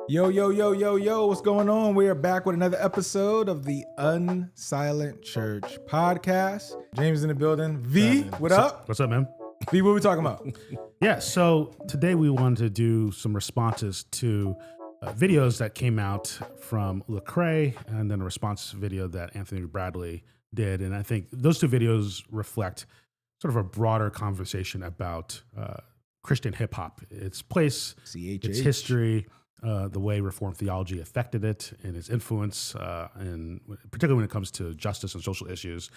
Yo, yo, yo, yo, yo, what's going on? We are back with another episode of the Unsilent Church podcast. James in the building. V, what up? What's up, man? V, what we talking about? Yeah, so today we wanted to do some responses to videos that came out from Lecrae and then a response video that Anthony Bradley did. And I think those two videos reflect sort of a broader conversation about Christian hip hop, its place, its history, the way Reformed theology affected it and its influence, and particularly when it comes to justice and social issues.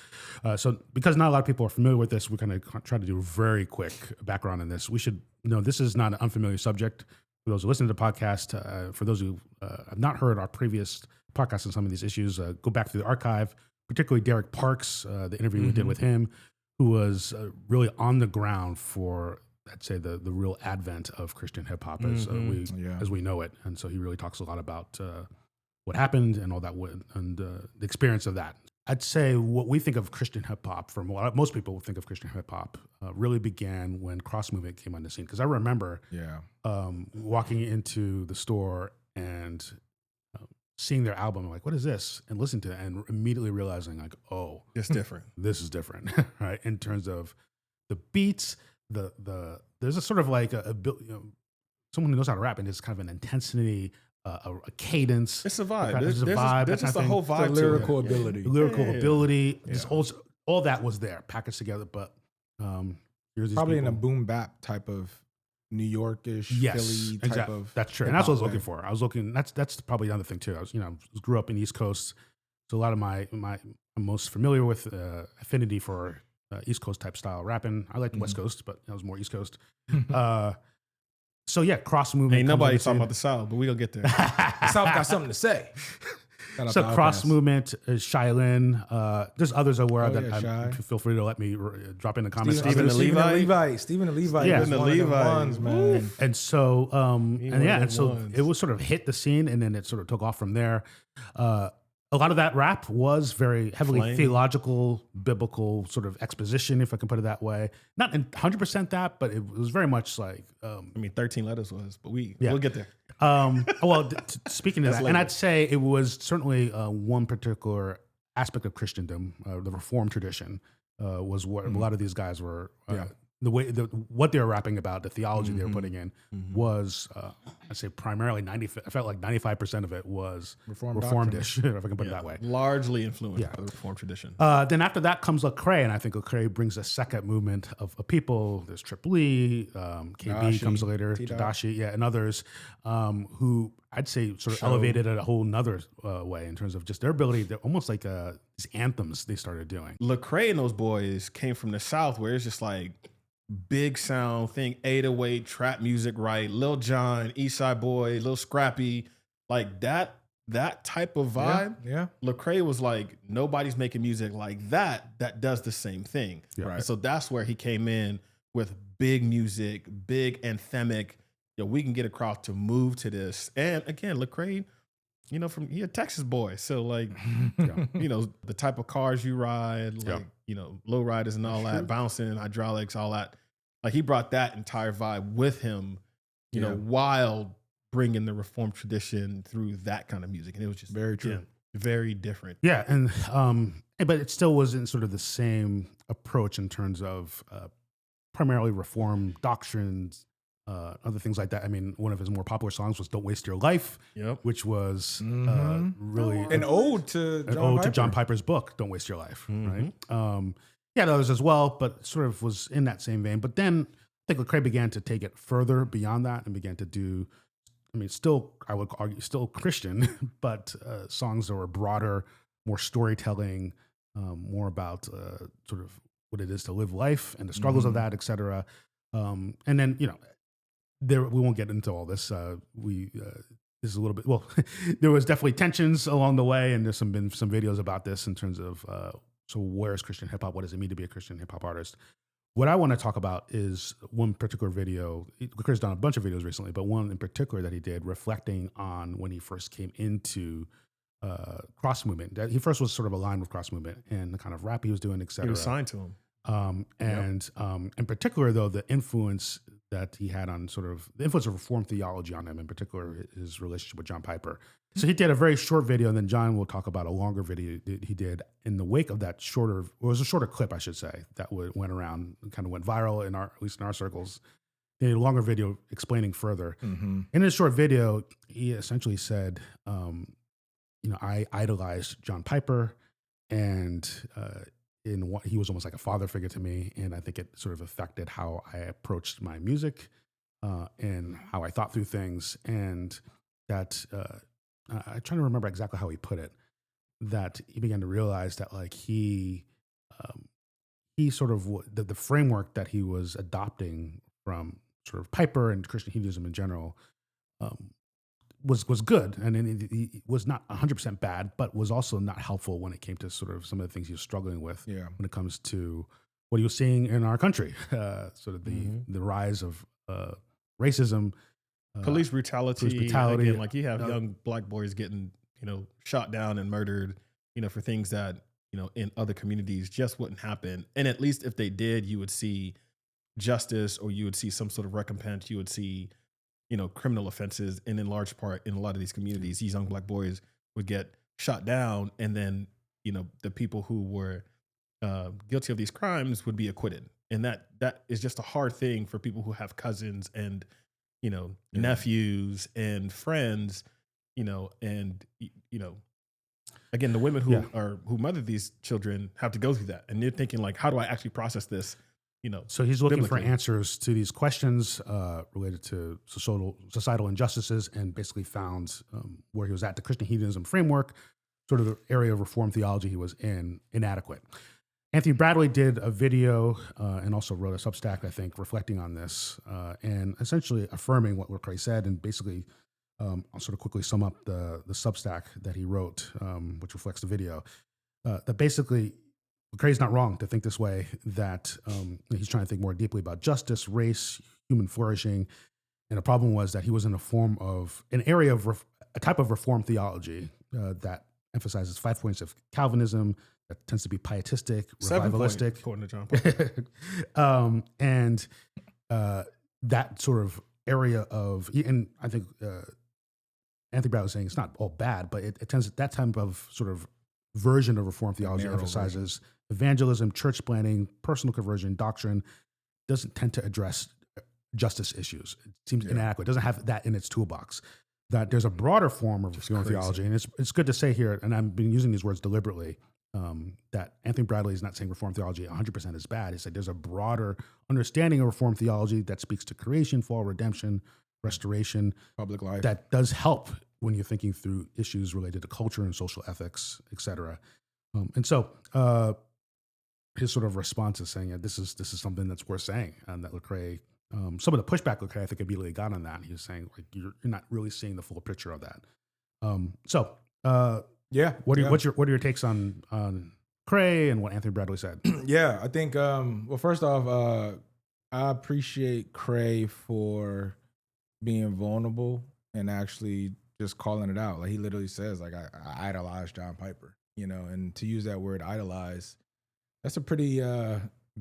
So because not a lot of people are familiar with this, we're going to try to do a very quick background on this. We should know this is not an unfamiliar subject. For those who listen to the podcast, for those who have not heard our previous podcasts on some of these issues, go back through the archive, particularly Derek Parks, the interview we did with him, who was really on the ground for, I'd say, the real advent of Christian hip hop as we know it. And so he really talks a lot about what happened and all that, and the experience of that. I'd say what we think of Christian hip hop, from what most people would think of Christian hip hop, really began when Cross Movement came on the scene. Because I remember walking into the store and seeing their album, like, what is this? And listening to it and immediately realizing, like, oh, it's different. This is different, right? In terms of the beats, there's a sort of like someone who knows how to rap, and there's kind of an intensity, a cadence. It's a vibe. There's a vibe. There's just a whole vibe. Lyrical ability. Lyrical ability. Just all that was there, packaged together. But probably in a boom bap type of New Yorkish, Philly type of. That's true, and that's what I was looking for. I was looking. That's probably another thing too. I was, grew up in the East Coast, so a lot of I'm most familiar with affinity for East Coast type style rapping. I like the West Coast, but I was more East Coast. So yeah, Cross Movement. Ain't nobody talking about the South, but we gonna get there. The South got something to say. So Cross Movement is Shylin. There's others aware that feel free to let me drop in the comments. Stephen the Levite. Stephen the Levite. Yeah, the Levite, man. And so it was sort of hit the scene, and then it sort of took off from there. A lot of that rap was very heavily theological, biblical sort of exposition, if I can put it that way. Not 100% that, but it was very much like... 13 letters was, but we'll get there. Speaking of that, and I'd say it was certainly one particular aspect of Christendom, the Reformed tradition, was what a lot of these guys were... what they were rapping about, the theology they were putting in was, I'd say primarily I felt like 95% of it was Reformed-ish, if I can put it that way. Largely influenced by the Reformed tradition. Then after that comes Lecrae, and I think Lecrae brings a second movement of people. There's Trip Lee, KB comes later, Tadashi, and others who I'd say sort of elevated it a whole nother way in terms of just their ability. They're almost like these anthems they started doing. Lecrae and those boys came from the South, where it's just like big sound thing, 808 trap music, right? Lil Jon, East Side Boy, Lil Scrappy, like that type of vibe. Yeah. Lecrae was like, nobody's making music like that does the same thing. Yeah. Right. And so that's where he came in with big music, big anthemic. We can get across to move to this. And again, Lecrae, he a Texas boy. So like, the type of cars you ride, like, low riders and all that, bouncing, hydraulics, all that. Like he brought that entire vibe with him, while bringing the Reformed tradition through that kind of music. And it was just very true. Very different. Yeah. And, but it still wasn't sort of the same approach in terms of primarily Reformed doctrines, other things like that. I mean, one of his more popular songs was "Don't Waste Your Life," which was really an ode to John Piper's book, "Don't Waste Your Life." Right? Others as well, but sort of was in that same vein. But then I think Lecrae began to take it further beyond that and began to do, still, I would argue, still Christian, but songs that were broader, more storytelling, more about sort of what it is to live life and the struggles of that, et cetera. And then, we won't get into all this. This is a little bit, there was definitely tensions along the way, and there's been some videos about this in terms of, so where is Christian hip hop? What does it mean to be a Christian hip hop artist? What I want to talk about is one particular video. Lecrae's done a bunch of videos recently, but one in particular that he did reflecting on when he first came into Cross Movement. He first was sort of aligned with Cross Movement and the kind of rap he was doing, et cetera. He was signed to him. In particular, though, the influence that he had on sort of the influence of Reformed theology on him, in particular his relationship with John Piper. So he did a very short video, and then John will talk about a longer video that he did in the wake of that shorter, it was a shorter clip, I should say, that went around and kind of went viral at least in our circles. He did a longer video explaining further. Mm-hmm. In his short video, he essentially said, I idolized John Piper, and he was almost like a father figure to me, and I think it sort of affected how I approached my music and how I thought through things, and that I'm trying to remember exactly how he put it, that he began to realize that like he sort of the framework that he was adopting from sort of Piper and Christian hedonism in general was good, and it was not 100% bad, but was also not helpful when it came to sort of some of the things he was struggling with when it comes to what he was seeing in our country, sort of the rise of racism, police brutality. Again, like you have young black boys getting shot down and murdered, for things that in other communities just wouldn't happen. And at least if they did, you would see justice, or you would see some sort of recompense. You would see criminal offenses, and in large part, in a lot of these communities, these young black boys would get shot down, and then the people who were guilty of these crimes would be acquitted. And that is just a hard thing for people who have cousins and nephews and friends, and again, the women who mother these children have to go through that, and they're thinking like, how do I actually process this? So he's looking biblically for answers to these questions related to societal injustices, and basically found where he was at the Christian hedonism framework, sort of the area of Reformed theology he was in, inadequate. Anthony Bradley did a video and also wrote a Substack, I think, reflecting on this and essentially affirming what Lecrae said, and basically I'll sort of quickly sum up the Substack that he wrote, which reflects the video, that basically Lecrae's not wrong to think this way, that he's trying to think more deeply about justice, race, human flourishing. And the problem was that he was in a type of Reformed theology that emphasizes 5 points of Calvinism, that tends to be pietistic, 7 revivalistic. points, according to John Piper. And that sort of area of, and I think Anthony Brown was saying it's not all bad, but it tends, that type of sort of version of Reformed theology emphasizes evangelism, church planting, personal conversion, doctrine, doesn't tend to address justice issues. It seems inadequate. It doesn't have that in its toolbox. That there's a broader form of Reformed theology, and it's good to say here, and I've been using these words deliberately, that Anthony Bradley is not saying Reformed theology 100% is bad. He said there's a broader understanding of Reformed theology that speaks to creation, fall, redemption, restoration, public life, that does help when you're thinking through issues related to culture and social ethics, et cetera. And so his sort of response is saying, this is something that's worth saying, and that Lecrae, some of the pushback Lecrae, I think, immediately got on that. He was saying, like, you're not really seeing the full picture of that. What are your takes on Lecrae and what Anthony Bradley said? Yeah, I think, well, first off, I appreciate Lecrae for being vulnerable and actually just calling it out. Like, he literally says, like, I idolize John Piper, and to use that word idolize, that's a pretty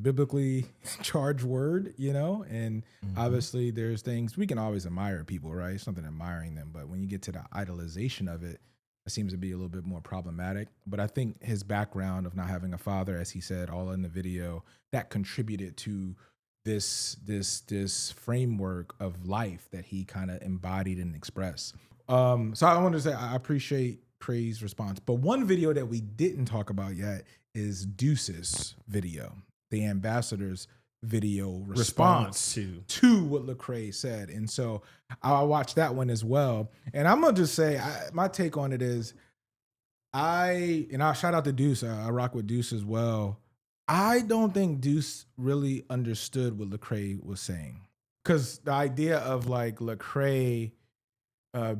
biblically charged word, and obviously there's things, we can always admire people, right? Something admiring them, but when you get to the idolization of it, it seems to be a little bit more problematic. But I think his background of not having a father, as he said all in the video, that contributed to this framework of life that he kind of embodied and expressed. So I wanted to say I appreciate Lecrae's response. But one video that we didn't talk about yet is Deuce's video, the ambassador's video response to what Lecrae said. And so I watched that one as well. And I'm going to just say, my take on it is, I'll shout out to Deuce. I rock with Deuce as well. I don't think Deuce really understood what Lecrae was saying. Because the idea of like Lecrae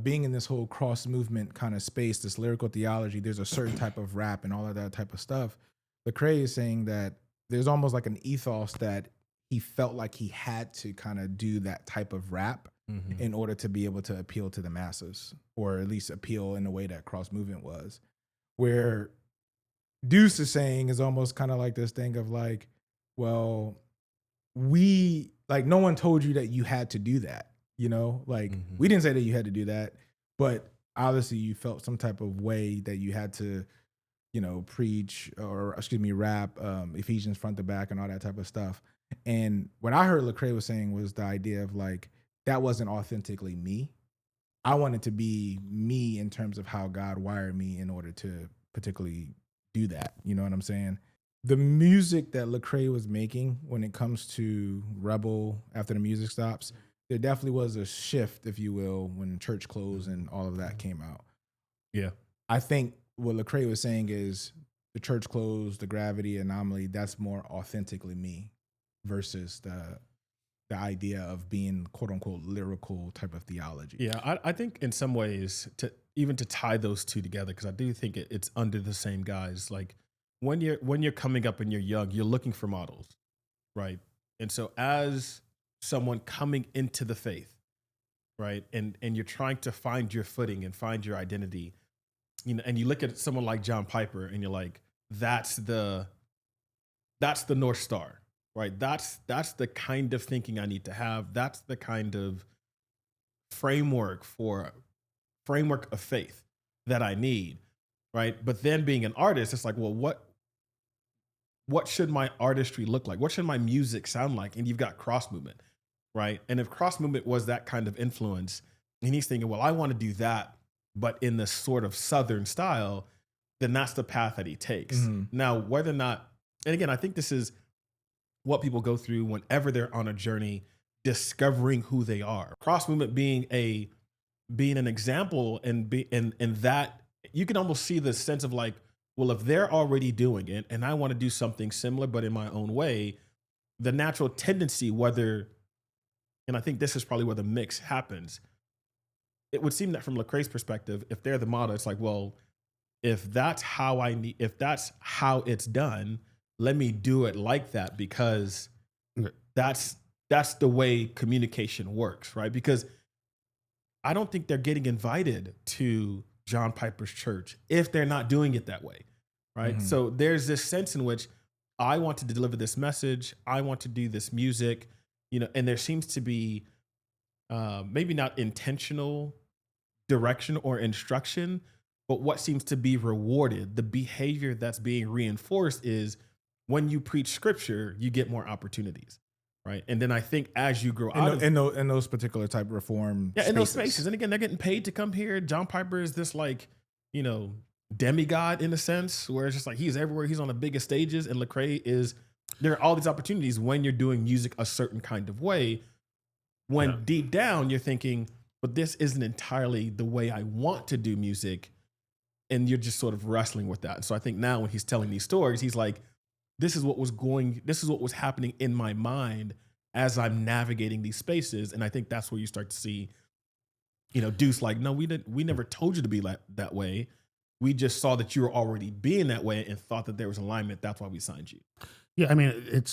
being in this whole cross movement kind of space, this lyrical theology, there's a certain type of rap and all of that type of stuff. Lecrae is saying that there's almost like an ethos that he felt like he had to kind of do that type of rap in order to be able to appeal to the masses, or at least appeal in the way that cross movement was. Where Deuce is saying is almost kind of like this thing of like, well, we like no one told you that you had to do that. You know, like we didn't say that you had to do that, but obviously you felt some type of way that you had to, you know, preach or rap Ephesians front to back and all that type of stuff. And what I heard Lecrae was saying was the idea of like that wasn't authentically me. I wanted to be me in terms of how God wired me in order to particularly do that. You know what I'm saying? The music that Lecrae was making when it comes to Rebel after the music stops, there definitely was a shift, if you will, when church closed and all of that came out. Yeah. I think what Lecrae was saying is the church closed, the gravity anomaly, that's more authentically me versus the idea of being quote unquote lyrical type of theology. Yeah, I think in some ways to tie those two together, because I do think it's under the same guise. Like when you're coming up and you're young, you're looking for models, right? And so as someone coming into the faith, right, and you're trying to find your footing and find your identity, you know, and you look at someone like John Piper and you're like, that's the North Star. Right, that's the kind of thinking I need to have. That's the kind of framework of faith that I need, right? But then being an artist, it's like, well, what should my artistry look like? What should my music sound like? And you've got cross movement, right? And if cross movement was that kind of influence, and he's thinking, well, I want to do that, but in this sort of Southern style, then that's the path that he takes. Now, whether or not, and again, I think this is what people go through whenever they're on a journey discovering who they are. Cross movement being an example, and that you can almost see the sense of like, well, if they're already doing it and I want to do something similar but in my own way, the natural tendency, and I think this is probably where the mix happens, it would seem that from Lecrae's perspective, if they're the model, it's like, well, if that's how it's done, let me do it like that, because that's the way communication works, right? Because I don't think they're getting invited to John Piper's church if they're not doing it that way, right? So there's this sense in which I want to deliver this message, I want to do this music, you know, and there seems to be maybe not intentional direction or instruction, but what seems to be rewarded, the behavior that's being reinforced is, when you preach scripture, you get more opportunities, right? And then I think as you grow out in those particular type of reform in those spaces, and again, they're getting paid to come here. John Piper is this like, you know, demigod in a sense, where it's just like he's everywhere. He's on the biggest stages, and Lecrae there are all these opportunities when you're doing music a certain kind of way, when deep down you're thinking, but this isn't entirely the way I want to do music, and you're just sort of wrestling with that. And so I think now when he's telling these stories, he's like, this is what was happening in my mind as I'm navigating these spaces. And I think that's where you start to see, you know, Deuce like, no, we never told you to be that way. We just saw that you were already being that way and thought that there was alignment. That's why we signed you. Yeah, I mean,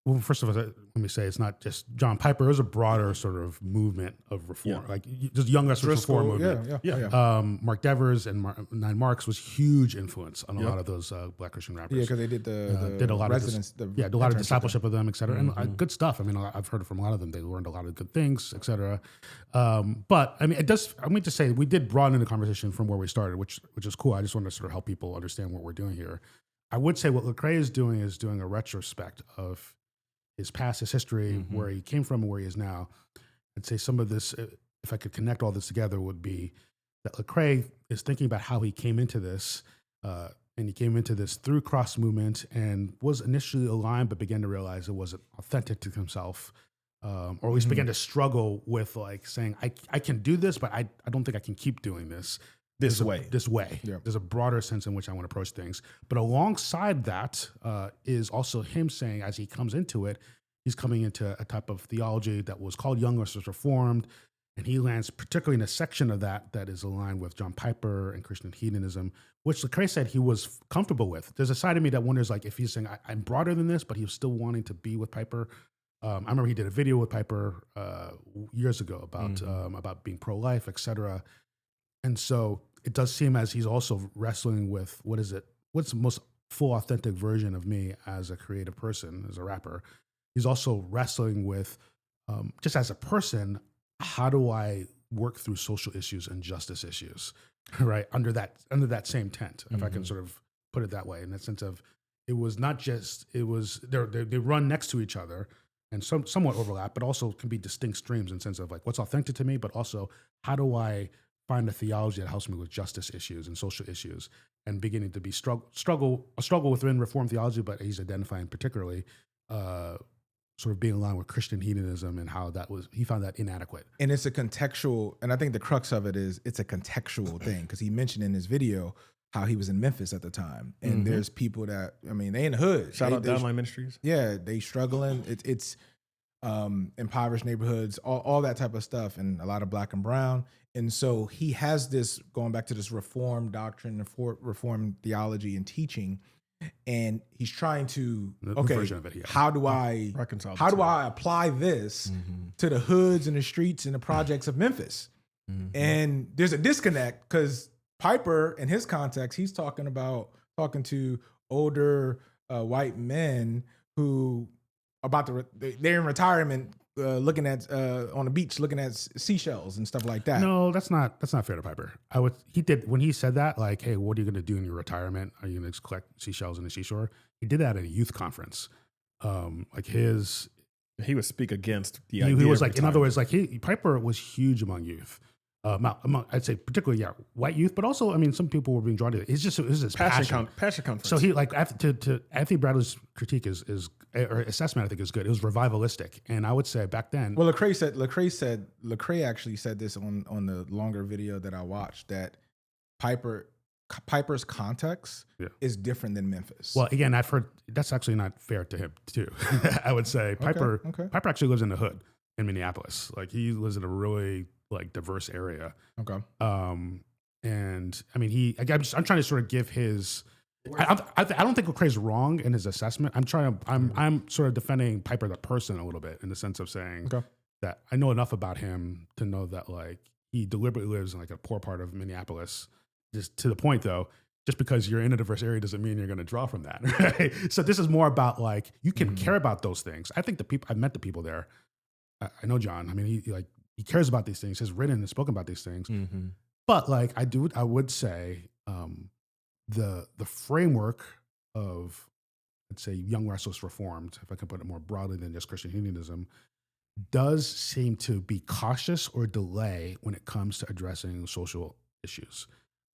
well, first of all, let me say it's not just John Piper. It was a broader sort of movement of reform, like just young reform movement. Yeah. Mark Devers and Nine Marks was huge influence on a lot of those Black Christian rappers. Yeah, because they did did a lot of a lot of discipleship of them, et cetera, and good stuff. I mean, I've heard from a lot of them. They learned a lot of good things, et cetera. But I mean, it does. I mean to say we did broaden the conversation from where we started, which is cool. I just want to sort of help people understand what we're doing here. I would say what Lecrae is doing a retrospect of his past, his history, where he came from and where he is now. I'd say some of this, if I could connect all this together, would be that Lecrae is thinking about how he came into this, and he came into this through cross movement and was initially aligned, but began to realize it wasn't authentic to himself, or at least began to struggle with like saying, I can do this, but I don't think I can keep doing this. This way. Yeah. There's a broader sense in which I want to approach things. But alongside that is also him saying, as he comes into it, he's coming into a type of theology that was called Young versus Reformed. And he lands particularly in a section of that is aligned with John Piper and Christian hedonism, which Lecrae said he was comfortable with. There's a side of me that wonders like if he's saying, I'm broader than this, but he was still wanting to be with Piper. I remember he did a video with Piper years ago about being pro-life, et cetera. And so it does seem as he's also wrestling with what's the most full, authentic version of me as a creative person, as a rapper. he's also wrestling with, just as a person, how do I work through social issues and justice issues, right? Under that same tent, if I can sort of put it that way, in the sense of it was not just, it was, they run next to each other and somewhat overlap, but also can be distinct streams in the sense of like what's authentic to me, but also how do I find a theology that helps me with justice issues and social issues, and beginning to be struggle within Reformed theology, but he's identifying particularly sort of being aligned with Christian hedonism and how he found that inadequate. And it's a contextual, and I think the crux of it is it's a contextual thing, because he mentioned in his video how he was in Memphis at the time, and there's people that, I mean, they in the hood. Shout out Downline Ministries. Yeah, they struggling. It's impoverished neighborhoods, all that type of stuff, and a lot of black and brown. And so he has this, going back to this Reformed doctrine, Reformed theology and teaching, and he's trying to, how do I reconcile? How do I apply this to the hoods and the streets and the projects of Memphis? And there's a disconnect, because Piper, in his context, he's talking to older white men who they're in retirement, looking at on the beach, looking at seashells and stuff like that. No, that's not fair to Piper. He did, when he said that, like, hey, what are you going to do in your retirement? Are you going to collect seashells in the seashore? He did that at a youth conference. He would speak against the idea. He was like, in other words, like Piper was huge among youth. I'd say particularly, white youth, but also, I mean, some people were being drawn to it. It's just his passion conference. So he, like, to Anthony Bradley's critique or assessment, I think is good. It was revivalistic, and I would say back then. Well, Lecrae actually said this on the longer video that I watched, that Piper's context is different than Memphis. Well, again, I've heard that's actually not fair to him too. I would say Piper actually lives in the hood in Minneapolis. Like, he lives in a really diverse area. Okay. And I mean, I'm trying to sort of give his. I don't think Lecrae's wrong in his assessment. I'm sort of defending Piper the person a little bit, in the sense of saying that I know enough about him to know that, like, he deliberately lives in, like, a poor part of Minneapolis. Just to the point, though, just because you're in a diverse area doesn't mean you're going to draw from that. Right? So this is more about, like, you can care about those things. I think I've met the people there. I know John. I mean, he cares about these things, has written and spoken about these things. But, like, I would say the framework of, let's say, Young Restless Reformed, if I can put it more broadly than just Christian hedonism, does seem to be cautious or delay when it comes to addressing social issues.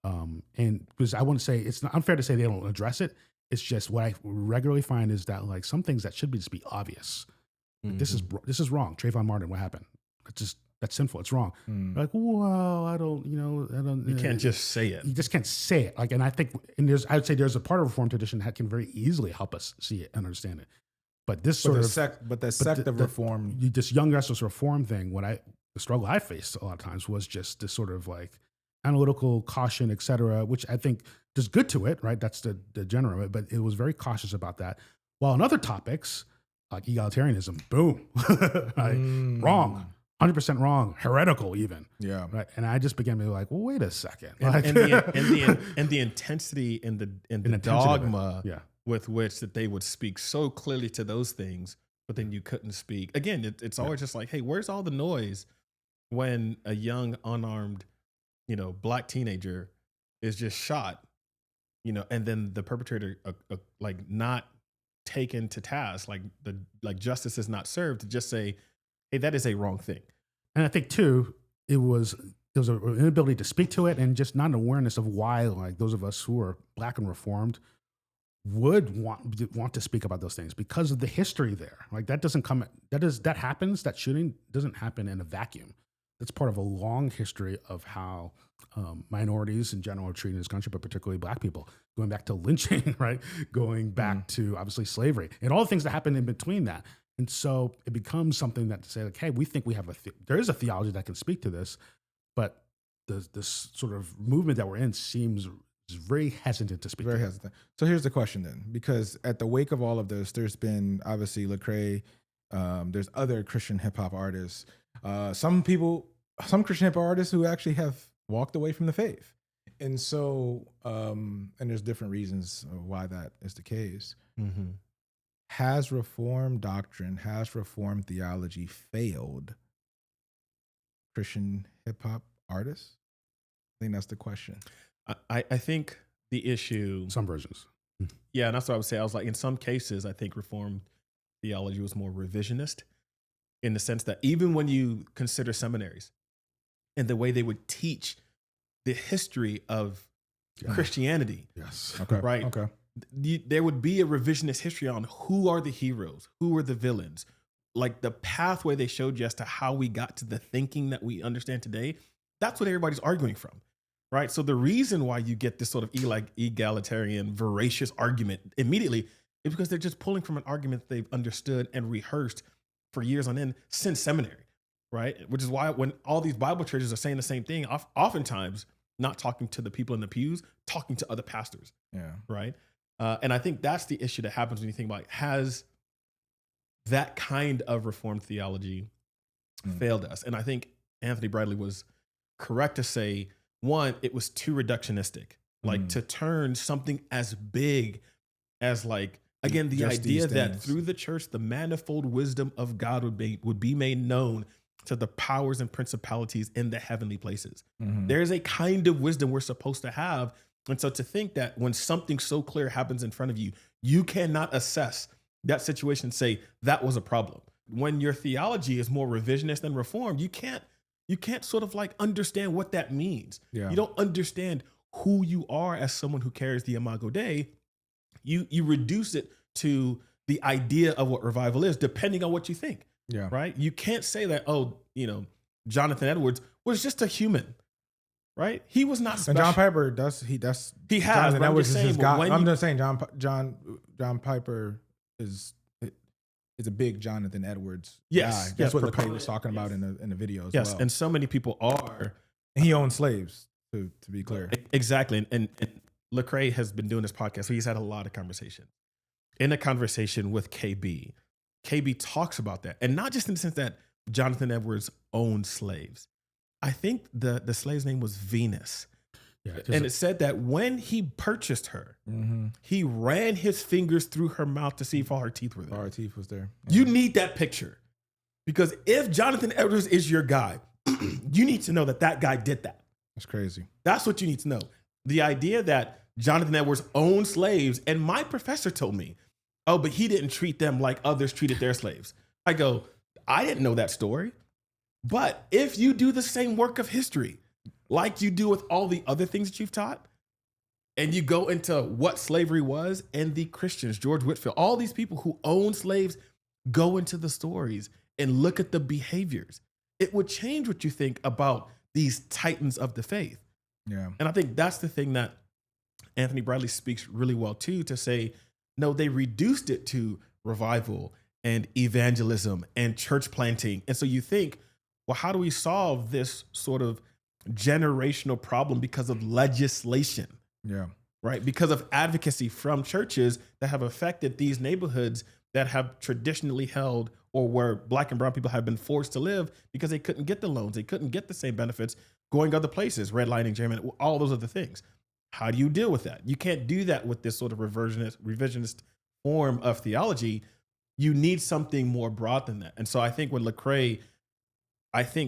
And because I want to say, it's not unfair to say they don't address it. It's just what I regularly find is that, like, some things that should just be obvious. Like, this is wrong. Trayvon Martin, what happened? That's sinful. It's wrong. Like, well, I don't. You can't just say it. You just can't say it. Like, and I think, I would say there's a part of Reformed tradition that can very easily help us see it and understand it. But this sect of Reform, this Young Restless Reform thing, the struggle I faced a lot of times was just this sort of, like, analytical caution, et cetera, which I think there's good to it, right? That's the general of it, but it was very cautious about that. While on other topics, like egalitarianism, boom, wrong. 100% wrong, heretical even. Yeah. Right. And I just began to be like, well, wait a second. And the intensity and the dogma with which that they would speak so clearly to those things, but then you couldn't speak. Again, it's always just like, hey, where's all the noise when a young, unarmed, black teenager is just shot, and then the perpetrator like not taken to task, like justice is not served, to just say, hey, that is a wrong thing. And I think too, there was an inability to speak to it, and just not an awareness of why, like, those of us who are black and Reformed would want to speak about those things, because of the history there. Like, that happens, that shooting doesn't happen in a vacuum. It's part of a long history of how minorities in general are treated in this country, but particularly black people, going back to lynching, right? Going back to, obviously, slavery and all the things that happened in between that. And so it becomes something that to say, like, hey, we think we have there is a theology that can speak to this, but this sort of movement that we're in seems very hesitant to speak. Very hesitant. So here's the question then, because at the wake of all of this, there's been obviously Lecrae, there's other Christian hip hop artists, some Christian hip hop artists who actually have walked away from the faith. And so, and there's different reasons why that is the case. has Reformed doctrine, has Reformed theology failed Christian hip hop artists? I think that's the question. I think the issue, Some versions. yeah, and that's what I would say. I was like, in some cases, I think Reformed theology was more revisionist in the sense that even when you consider seminaries and the way they would teach the history of Christianity, Yes. Okay. right? Okay. There would be a revisionist history on who are the heroes, who are the villains, like the pathway they showed you as to how we got to the thinking that we understand today. That's what everybody's arguing from, right? So the reason why you get this sort of egalitarian, voracious argument immediately is because they're just pulling from an argument that they've understood and rehearsed for years on end since seminary, right? Which is why when all these Bible churches are saying the same thing, oftentimes not talking to the people in the pews, talking to other pastors, Yeah. right? And I think that's the issue that happens when you think about, has that kind of Reformed theology failed us? And I think Anthony Bradley was correct to say, one, it was too reductionistic, like to turn something as big as like, again, the Just idea these that things. through the church, the manifold wisdom of God would be made known to the powers and principalities in the heavenly places. There's a kind of wisdom we're supposed to have. And so to think that when something so clear happens in front of you, you cannot assess that situation and say that was a problem. When your theology is more revisionist than reformed, you can't sort of like understand what that means. Yeah. You don't understand who you are as someone who carries the Imago Dei. You reduce it to the idea of what revival is, depending on what you think. Yeah. Right? You can't say that, Jonathan Edwards was just a human, right? He was not special. And John Piper, he has. Jonathan That was just his saying, God. when I'm you- just saying, John Piper is a big Jonathan Edwards Yes, guy. That's what Lecrae proponent. was talking about in the video as Yes, well. and so many people are. And he owned slaves, to be clear. Exactly. And Lecrae has been doing this podcast, so he's had a lot of conversation. In a conversation with KB talks about that. And not just in the sense that Jonathan Edwards owned slaves. I think the slave's name was Venus. Yeah, And it said that when he purchased her, Mm-hmm. he ran his fingers through her mouth to see if all her teeth were there. Our teeth was there. You need that picture. Because if Jonathan Edwards is your guy, you need to know that guy did that. That's crazy. That's what you need to know. The idea that Jonathan Edwards owned slaves, and my professor told me, oh, but he didn't treat them like others treated their slaves. I go, I didn't know that story. But if you do the same work of history, like you do with all the other things that you've taught, and you go into what slavery was, and the Christians, George Whitefield, all these people who own slaves, go into the stories and look at the behaviors, it would change what you think about these titans of the faith. Yeah. And I think that's the thing that Anthony Bradley speaks really well too, to say, no, they reduced it to revival and evangelism and church planting. And so you think, well, how do we solve this sort of generational problem because of legislation, Yeah. right? Because of advocacy from churches that have affected these neighborhoods that have traditionally held, or where Black and brown people have been forced to live because they couldn't get the loans, they couldn't get the same benefits going other places, redlining, gerrymandering, all those other things. How do you deal with that? You can't do that with this sort of revisionist form of theology. You need something more broad than that. And so I think when Lecrae,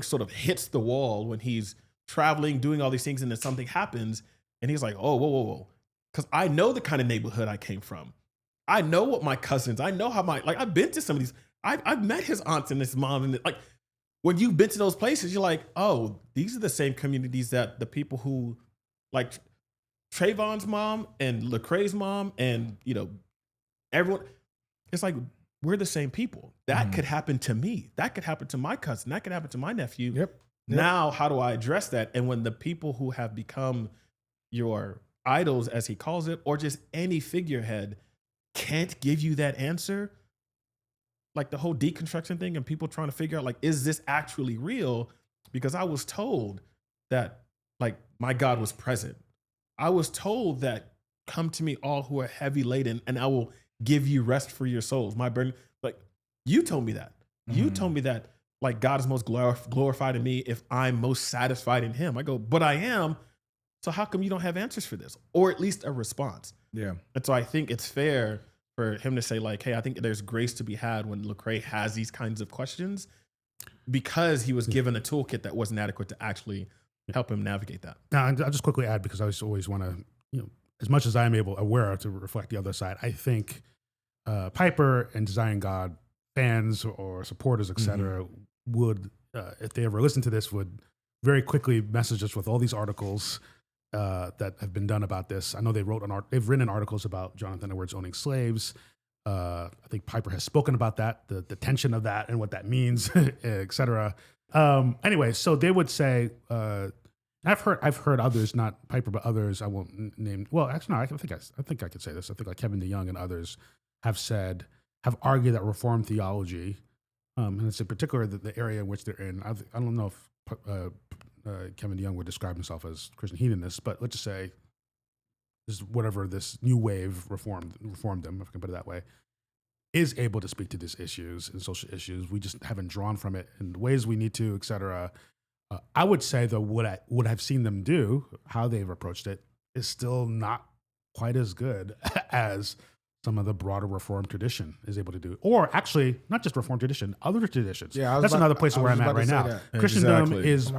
sort of hits the wall when he's traveling, doing all these things, and then something happens, and he's like, oh, whoa. Because I know the kind of neighborhood I came from. I know what my cousins, I know how I've been to some of these, I've met his aunts and his mom, and like, when you've been to those places, you're like, oh, these are the same communities that the people who, like Trayvon's mom and Lecrae's mom and, everyone, it's like, we're the same people. That could happen to me. That could happen to my cousin. That could happen to my nephew. Yep. Now, how do I address that? And when the people who have become your idols, as he calls it, or just any figurehead can't give you that answer, like the whole deconstruction thing and people trying to figure out, like, is this actually real? Because I was told that, like, my God was present. I was told that, come to me all who are heavy laden and I will give you rest for your souls. My burden, like, you told me that. You told me that, like, God is most glorified in me if I'm most satisfied in him. I go, but I am. So how come you don't have answers for this? Or at least a response? Yeah. And so I think it's fair for him to say like, hey, I think there's grace to be had when Lecrae has these kinds of questions, because he was given a toolkit that wasn't adequate to actually help him navigate that. Now, I'll just quickly add, because I always want to, as much as I am aware to reflect the other side, I think Piper and Desiring God fans or supporters, etc., would, if they ever listen to this, would very quickly message us with all these articles that have been done about this. I know they've written articles about Jonathan Edwards owning slaves. I think Piper has spoken about that, the tension of that and what that means, etc. Anyway, so they would say, I've heard others, not Piper, but others I won't name. Well, actually, no, I think I could say this. I think like Kevin DeYoung and others have argued that Reformed theology, and it's in particular the area in which they're in. I don't know if Kevin DeYoung would describe himself as Christian hedonist, but let's just say this new wave reformed them, if I can put it that way, is able to speak to these issues and social issues. We just haven't drawn from it in the ways we need to, et cetera. I would say, though, what I've seen them do, how they've approached it, is still not quite as good as some of the broader Reformed tradition is able to do. Or actually, not just Reformed tradition, other traditions. Yeah, that's another place where I'm at right now. That. Christendom Exactly. is,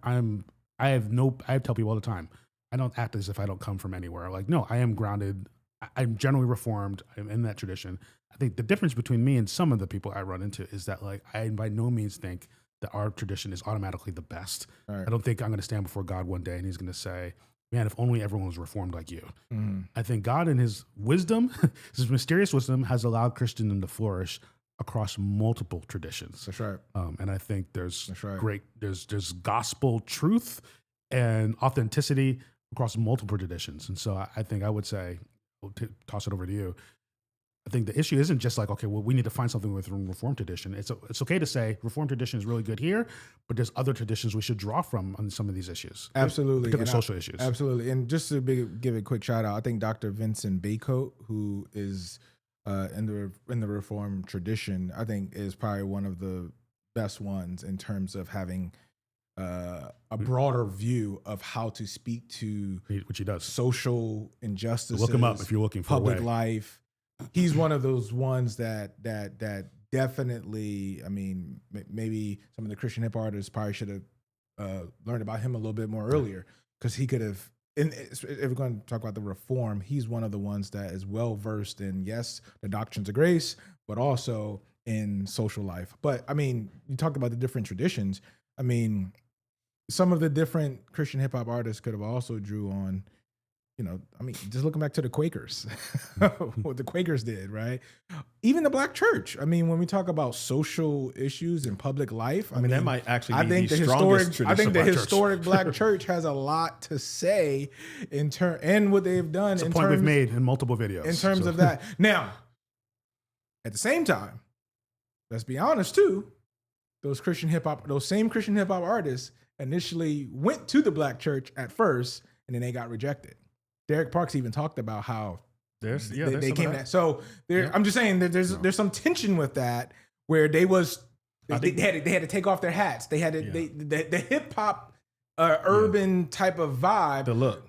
and I tell people all the time, I don't act as if I don't come from anywhere. Like, no, I am grounded. I'm generally Reformed. I'm in that tradition. I think the difference between me and some of the people I run into is that, like, I by no means think that our tradition is automatically the best. Right. I don't think I'm going to stand before God one day and he's going to say, man, if only everyone was reformed like you. I think God in his wisdom, his mysterious wisdom, has allowed Christendom to flourish across multiple traditions. That's right. And I think there's right. there's gospel truth and authenticity across multiple traditions. And so I think I would say, we'll toss it over to you. I think the issue isn't just like, okay, well, we need to find something within Reformed tradition. It's okay to say Reformed tradition is really good here, but there's other traditions we should draw from on some of these issues. Absolutely. Particular social issues. Absolutely. And just to give a quick shout out, I think Dr. Vincent Bacote, who is in the Reformed tradition, I think is probably one of the best ones in terms of having a broader view of how to speak to Which he does. social injustices. Look him up if you're looking for public a way. life. He's one of those ones that definitely, I mean, maybe some of the Christian hip artists probably should have learned about him a little bit more earlier, because he could have, if we're going to talk about the Reform, he's one of the ones that is well versed in, yes, the doctrines of grace, but also in social life. But I mean, you talked about the different traditions. I mean, some of the different Christian hip hop artists could have also drew on, I mean, just looking back to the Quakers, what the Quakers did, right? Even the Black church. I mean, when we talk about social issues in public life, I mean, that might actually be think the historic, strongest I think the tradition of historic Black church has a lot to say and what they've done. It's a point we've made in multiple videos. In terms of that. Now, at the same time, let's be honest too, those same Christian hip hop artists initially went to the Black church at first, and then they got rejected. Derek Parks even talked about how they came to that. So I'm just saying that there's some tension with that, where they had to take off their hats. They had to the hip hop urban type of vibe. The look.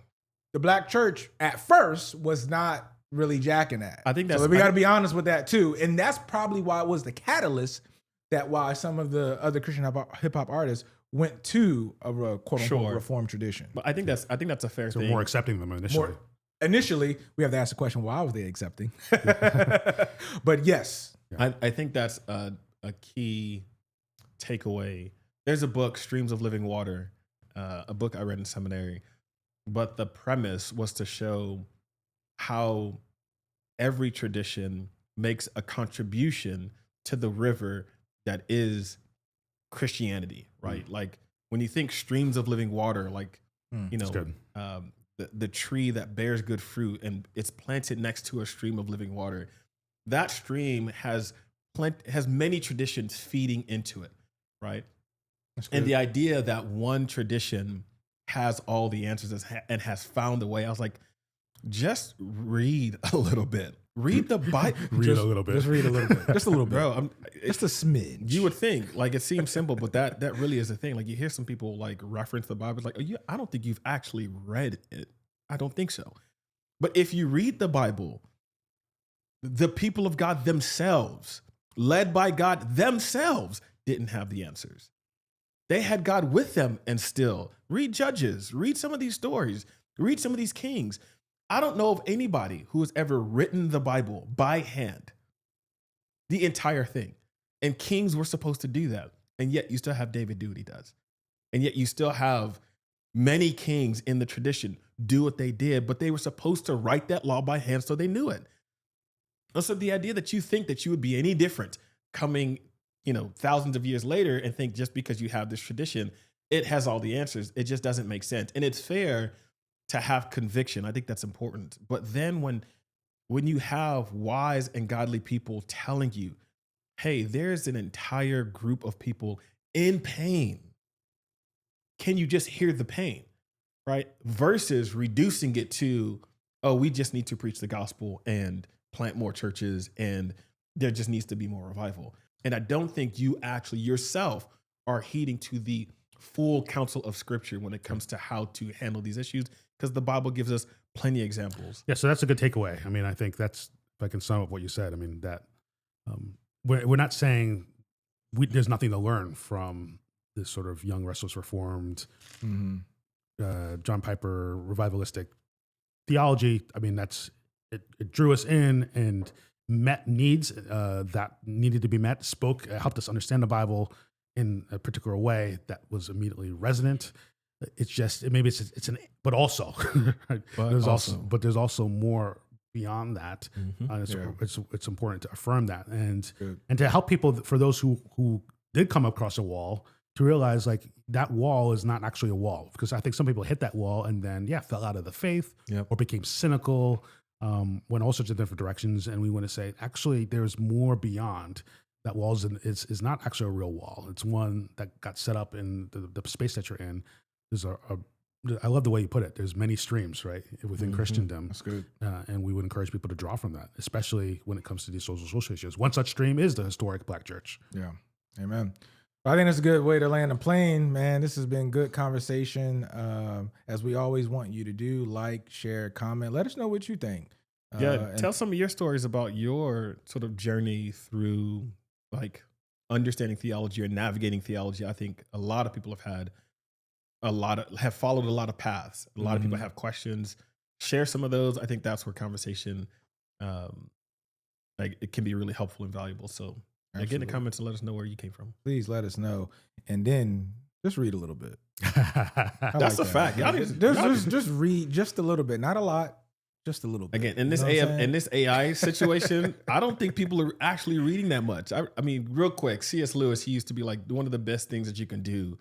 The Black church at first was not really jacking that. I think that's, so we got to be honest with that too, and that's probably why it was the catalyst that why some of the other Christian hip hop artists went to a quote unquote Reformed tradition. But I think that's a fair thing. More accepting them initially. Initially, we have to ask the question, why was they accepting? But yes. I think that's a key takeaway. There's a book, Streams of Living Water, a book I read in seminary, but the premise was to show how every tradition makes a contribution to the river that is Christianity, right? Like when you think streams of living water, like, the tree that bears good fruit and it's planted next to a stream of living water, that stream has many traditions feeding into it, right? And the idea that one tradition has all the answers and has found a way, I was like, just read a little bit. Read the Bible. Read a little bit. Just read a little bit. Just a little bit. Bro, just a smidge. You would think, like, it seems simple, but that really is the thing. Like, you hear some people like reference the Bible, it's like, I don't think you've actually read it. I don't think so. But if you read the Bible, the people of God themselves, led by God themselves, didn't have the answers. They had God with them, and still read Judges, read some of these stories, read some of these kings. I don't know of anybody who has ever written the Bible by hand, the entire thing. And kings were supposed to do that. And yet you still have David do what he does. And yet you still have many kings in the tradition do what they did, but they were supposed to write that law by hand so they knew it. And so the idea that you think that you would be any different coming, thousands of years later and think just because you have this tradition, it has all the answers. It just doesn't make sense. And it's fair to have conviction. I think that's important. But then when you have wise and godly people telling you, hey, there's an entire group of people in pain, can you just hear the pain, right? Versus reducing it to, oh, we just need to preach the gospel and plant more churches and there just needs to be more revival. And I don't think you actually yourself are heeding to the full counsel of Scripture when it comes to how to handle these issues, because the Bible gives us plenty of examples. Yeah, so that's a good takeaway. I mean, I think that's, if I can sum up what you said, I mean, that we're not saying there's nothing to learn from this sort of young, restless, reformed, John Piper, revivalistic theology. I mean, it drew us in and met needs that needed to be met, helped us understand the Bible in a particular way that was immediately resonant. It's just, but also, right? There's also more beyond that. It's important to affirm that and to help people, for those who did come across a wall, to realize like that wall is not actually a wall, because I think some people hit that wall and then fell out of the faith or became cynical, went all sorts of different directions. And we want to say, actually, there's more beyond that. Walls is not actually a real wall. It's one that got set up in the space that you're in. There's I love the way you put it. There's many streams, right, within Christendom. That's good. And we would encourage people to draw from that, especially when it comes to these social issues. One such stream is the historic Black church. Yeah. Amen. I think that's a good way to land the plane, man. This has been good conversation. As we always want you to do, like, share, comment. Let us know what you think. Tell some of your stories about your sort of journey through like understanding theology or navigating theology. I think a lot of people have followed a lot of paths. A lot of people have questions. Share some of those. I think that's where conversation, it can be really helpful and valuable. So get in the comments and let us know where you came from. Please let us know, and then just read a little bit. That's a fact. Just read just a little bit, not a lot. Just a little bit. Again, in this AI situation, I don't think people are actually reading that much. I mean, real quick, C.S. Lewis, he used to be like, one of the best things that you can do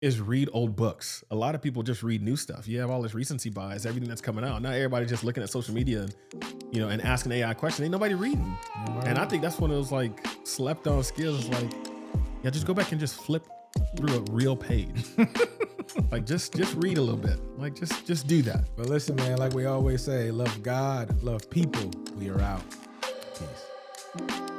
is read old books. A lot of people just read new stuff. You have all this recency bias, everything that's coming out. Now everybody's just looking at social media and asking AI questions. Ain't nobody reading. And I think that's one of those like slept on skills. Like, just go back and just flip through a real page. Like just read a little bit. Like just do that. But listen, man, like we always say, love God, love people. We are out. Peace.